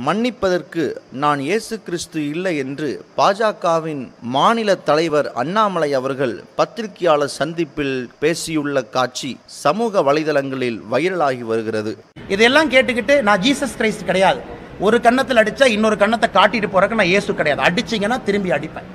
மன்னிப்பதற்கு நான் இயேசு கிறிஸ்து இல்லை என்று பாஜகவின் மாநில தலைவர் அண்ணாமலை அவர்கள் பத்திரிகையாளர் சந்திப்பில் பேசியுள்ள காட்சி சமூக வலைதளங்களில் வைரலாகி வருகிறது. இதெல்லாம் கேட்டுக்கிட்டு நான் ஜீசஸ் கிரைஸ்ட் கிடையாது, ஒரு கன்னத்தில் அடிச்சா இன்னொரு கன்னத்தை காட்டிட்டு போறதுக்கு நான் இயேசு கிடையாது, அடிச்சிங்கன்னா திரும்பி அடிப்பேன்,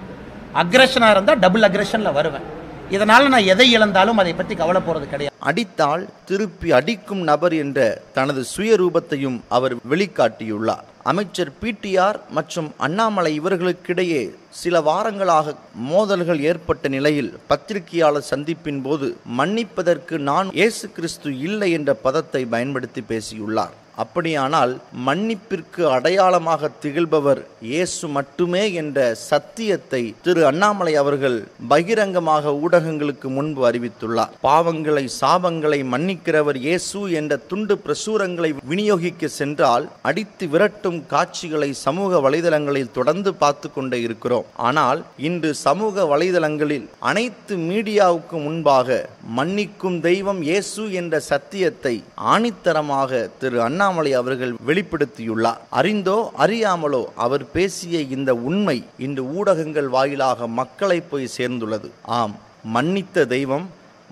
அக்ரஷனாக இருந்தால் டபுள் அக்ரஷனில் வருவேன், இதனால் நான் எதை இழந்தாலும் அதை பற்றி கவலை போகிறது கிடையாது. அடித்தால் திருப்பி அடிக்கும் நபர் என்ற தனது சுயரூபத்தையும் அவர் வெளிக்காட்டியுள்ளார். அமைச்சர் பிடிஆர் மற்றும் அண்ணாமலை இவர்களுக்கிடையே சில வாரங்களாக மோதல்கள் ஏற்பட்ட நிலையில் பத்திரிகையாளர் சந்திப்பின் போது மன்னிப்பதற்கு நான் இயேசு கிறிஸ்து இல்லை என்ற பதத்தை பயன்படுத்தி பேசியுள்ளார். அப்படியானால் மன்னிப்பிற்கு அடையாளமாக திகழ்பவர் இயேசு மட்டுமே என்ற சத்தியத்தை திரு அண்ணாமலை அவர்கள் பகிரங்கமாக ஊடகங்களுக்கு முன்பு அறிவித்துள்ளார். பாவங்களை சாபங்களை மன்னிக்கிறவர் இயேசு என்ற துண்டு பிரசுரங்களை விநியோகிக்க சென்றால் அடித்து விரட்டும் காட்சிகளை சமூக வலைதளங்களில் தொடர்ந்து பார்த்து கொண்டே இருக்கிறோம். ஆனால் இன்று சமூக வலைதளங்களில் அனைத்து மீடியாவுக்கு முன்பாக மன்னிக்கும் தெய்வம் இயேசு என்ற சத்தியத்தை ஆணித்தரமாக திரு அண்ணாமலை அவர்கள் வெளிப்படுத்தியுள்ளார். அறிந்தோ அறியாமலோ அவர் பேசிய இந்த உண்மை இன்று ஊடகங்கள் வாயிலாக மக்களை போய் சேர்ந்துள்ளது. ஆம், மன்னித்த தெய்வம்,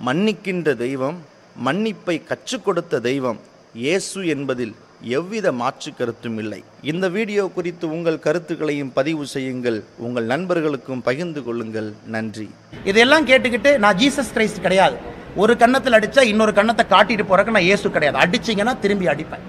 மன்னிக்கின்ற தெய்வம், மன்னிப்பை கற்றுக் கொடுத்த தெய்வம் இயேசு என்பதில் எவ்வித மாற்று கருத்தும் இல்லை. இந்த வீடியோ குறித்து உங்கள் கருத்துக்களையும் பதிவு செய்யுங்கள், உங்கள் நண்பர்களுக்கும் பகிர்ந்து கொள்ளுங்கள். நன்றி. இதெல்லாம் கேட்டுக்கிட்டு நான் ஜீசஸ் கிரைஸ்ட் கிடையாது, ஒரு கன்னத்தில் அடிச்சா இன்னொரு கன்னத்தை காட்டிட்டு போறதுக்கு நான் இயேசு கிடையாது, அடிச்சிங்கன்னா திரும்பி அடிப்பேன்,